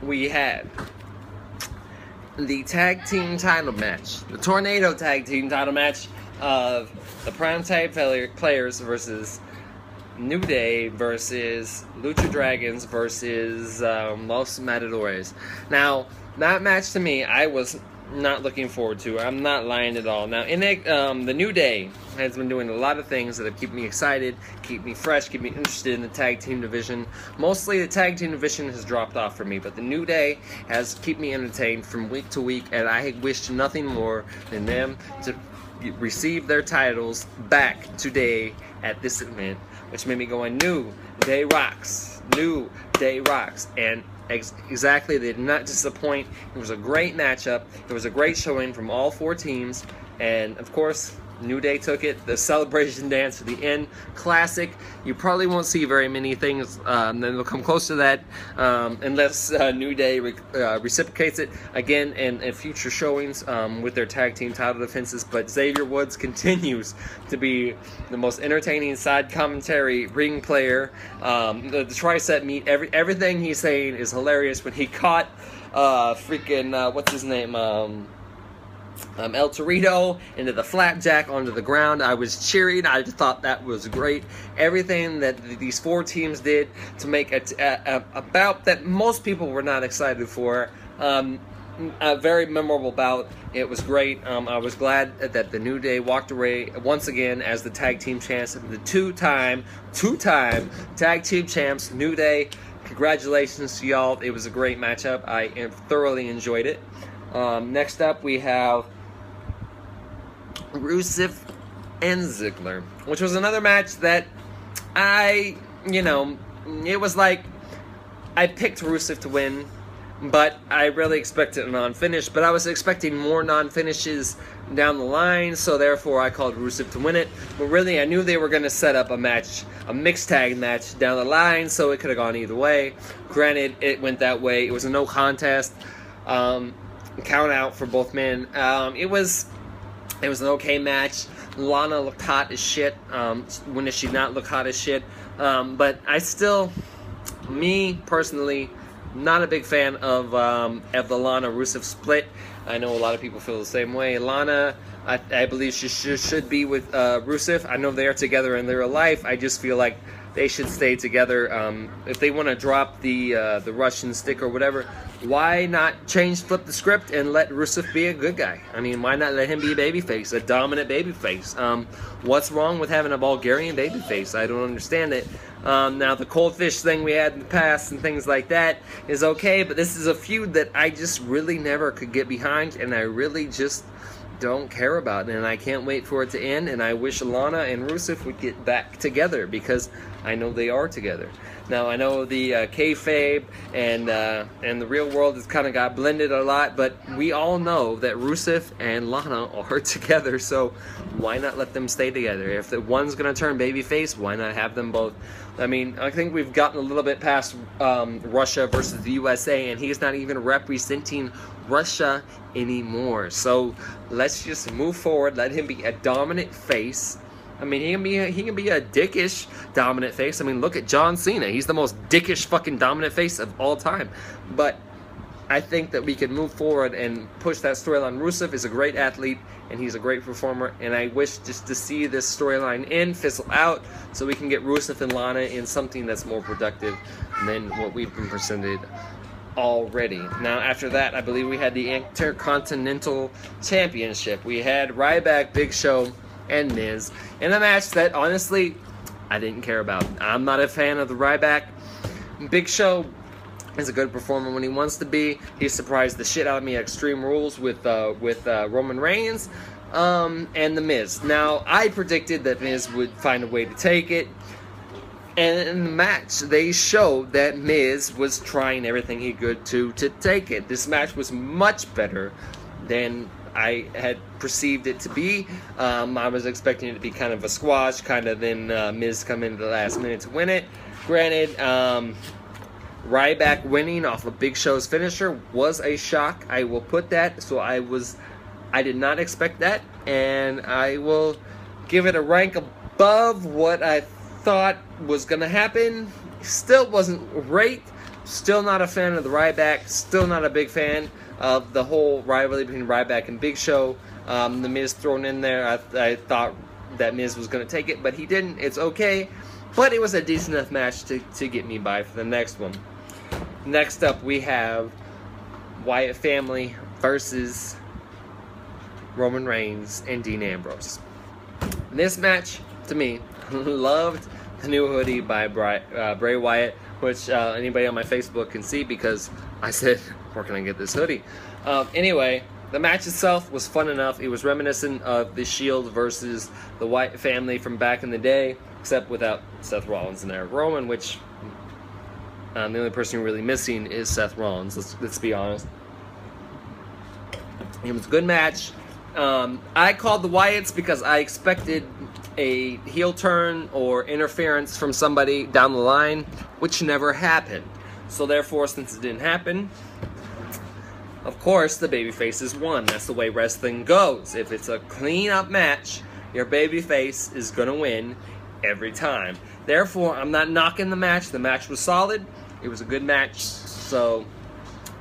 we had the tag team title match, the Tornado tag team title match of the Primetime Players versus New Day versus Lucha Dragons versus Los Matadores. Now, that match to me, I was not looking forward to. I'm not lying at all. Now, in it, the New Day has been doing a lot of things that have kept me excited, keep me fresh, keep me interested in the tag team division. Mostly the tag team division has dropped off for me, but the New Day has kept me entertained from week to week, and I wished nothing more than them to receive their titles back today at this event, which made me going, New Day rocks, New Day rocks, and exactly, they did not disappoint. It was a great matchup. It was a great showing from all four teams, and of course, New Day took it. The celebration dance at the end, classic. You probably won't see very many things that will come close to that unless New Day reciprocates it again in future showings with their tag team title defenses. But Xavier Woods continues to be the most entertaining side commentary ring player. The tricep meet, everything he's saying is hilarious. When he caught freaking what's his name? El Torito into the flapjack onto the ground, I was cheering. I just thought that was great. Everything that these four teams did to make a bout that most people were not excited for, a very memorable bout. It was great. I was glad that the New Day walked away once again as the tag team champs, the two-time tag team champs. New Day, congratulations to y'all. It was a great matchup. I thoroughly enjoyed it. Next up, we have Rusev and Ziggler, which was another match that it was like I picked Rusev to win, but I really expected a non-finish, but I was expecting more non-finishes down the line, so therefore I called Rusev to win it. But really, I knew they were going to set up a match, a mixed tag match down the line, so it could have gone either way. Granted, it went that way. It was a no contest. Count out for both men. It was an okay match. Lana looked hot as shit. When did she not look hot as shit? But I still, me personally, not a big fan of the Lana Rusev split. I know a lot of people feel the same way. Lana, I believe she should be with Rusev. I know they are together in their life. I just feel like they should stay together. If they want to drop the Russian stick or whatever, why not flip the script and let Rusev be a good guy? I mean, why not let him be a babyface, a dominant babyface? What's wrong with having a Bulgarian babyface? I don't understand it. Now, the cold fish thing we had in the past and things like that is okay, but this is a feud that I just really never could get behind, and I really just don't care about it, and I can't wait for it to end, and I wish Lana and Rusev would get back together, because I know they are together. Now, I know the kayfabe and the real world has kind of got blended a lot, but we all know that Rusev and Lana are together, so why not let them stay together? If the one's going to turn babyface, why not have them both? I mean, I think we've gotten a little bit past Russia versus the USA, and he's not even representing Russia anymore. So let's just move forward. Let him be a dominant face. I mean, he can be a dickish dominant face. I mean, look at John Cena. He's the most dickish fucking dominant face of all time. But I think that we can move forward and push that storyline. Rusev is a great athlete, and he's a great performer, and I wish just to see this storyline fizzle out, so we can get Rusev and Lana in something that's more productive than what we've been presented already. Now, after that, I believe we had the Intercontinental Championship. We had Ryback, Big Show, and Miz in a match that, honestly, I didn't care about. I'm not a fan of the Ryback. Big Show is a good performer when he wants to be. He surprised the shit out of me at Extreme Rules with Roman Reigns and The Miz. Now, I predicted that Miz would find a way to take it. And in the match, they showed that Miz was trying everything he could to take it. This match was much better than I had perceived it to be. I was expecting it to be kind of a squash, kind of then Miz come in at the last minute to win it. Granted, Ryback winning off of Big Show's finisher was a shock. I will put that. So I did not expect that, and I will give it a rank above what I thought was going to happen. Still wasn't great, Still not a fan of the Ryback. Still not a big fan of the whole rivalry between Ryback and Big Show. The Miz thrown in there. I thought that Miz was going to take it, but he didn't. It's okay. But it was a decent enough match to get me by for the next one. Next up, we have Wyatt family versus Roman Reigns and Dean Ambrose. This match, to me, loved the new hoodie by Bray Wyatt, which anybody on my Facebook can see because I said, where can I get this hoodie? Anyway, the match itself was fun enough. It was reminiscent of the Shield versus the Wyatt family from back in the day, except without Seth Rollins and Eric Rowan, which the only person you're really missing is Seth Rollins. Let's be honest. It was a good match. I called the Wyatts because I expected a heel turn or interference from somebody down the line, which never happened. So therefore, since it didn't happen, of course, the babyfaces won. That's the way wrestling goes. If it's a clean-up match, your babyface is going to win every time. Therefore, I'm not knocking the match. The match was solid. It was a good match. So,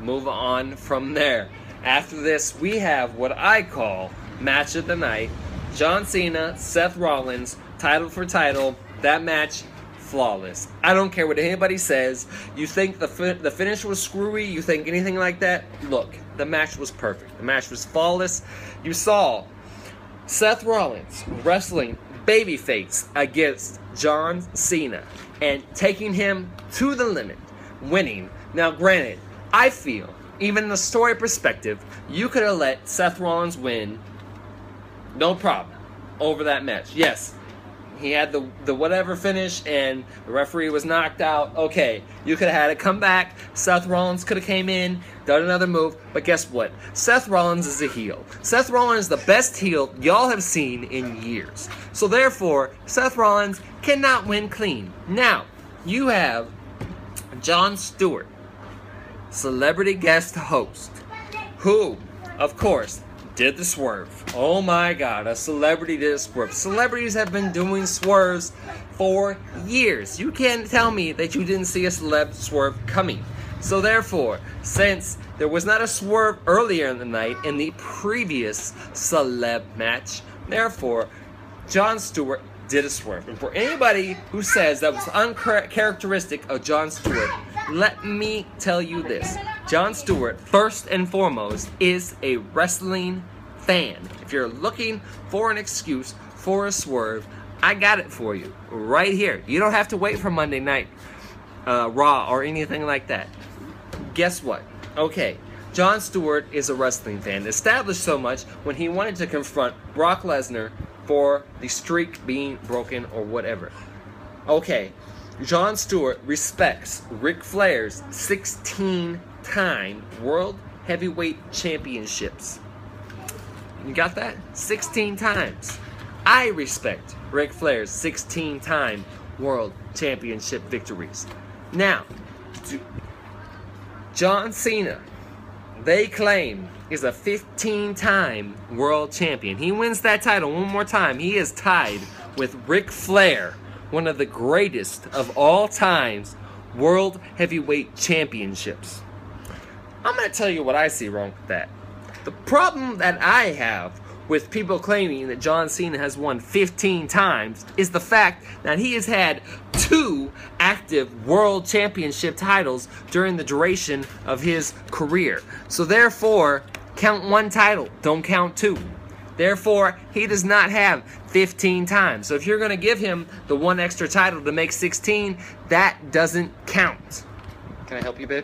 move on from there. After this, we have what I call match of the night. John Cena, Seth Rollins, title for title. That match, flawless. I don't care what anybody says. You think the finish was screwy? You think anything like that? Look, the match was perfect. The match was flawless. You saw Seth Rollins wrestling babyface against John Cena and taking him to the limit, winning. Now, granted, I feel, even in the story perspective, you could have let Seth Rollins win, no problem, over that match. Yes, he had the whatever finish and the referee was knocked out. Okay, you could have had it come back. Seth Rollins could have came in, done another move. But guess what? Seth Rollins is a heel. Seth Rollins is the best heel y'all have seen in years. So therefore, Seth Rollins cannot win clean. Now, you have Jon Stewart, celebrity guest host, who, of course, did the swerve. Oh my God, a celebrity did a swerve. Celebrities have been doing swerves for years. You can't tell me that you didn't see a celeb swerve coming. So therefore, since there was not a swerve earlier in the night in the previous celeb match, therefore, Jon Stewart did a swerve. And for anybody who says that was uncharacteristic of Jon Stewart, let me tell you this. Jon Stewart, first and foremost, is a wrestling fan. If you're looking for an excuse for a swerve, I got it for you right here. You don't have to wait for Monday Night Raw or anything like that. Guess what? Okay, Jon Stewart is a wrestling fan, established so much when he wanted to confront Brock Lesnar for the streak being broken or whatever. Okay, Jon Stewart respects Ric Flair's 16-time World Heavyweight Championships. You got that? 16 times. I respect Ric Flair's 16-time World Championship victories. Now, John Cena, they claim, is a 15-time world champion. He wins that title one more time. He is tied with Ric Flair, one of the greatest of all times, World Heavyweight Championships. I'm going to tell you what I see wrong with that. The problem that I have with people claiming that John Cena has won 15 times is the fact that he has had 2 active world championship titles during the duration of his career. So therefore, count 1 title, don't count 2. Therefore, he does not have 15 times. So if you're going to give him the 1 extra title to make 16, that doesn't count. Can I help you, babe?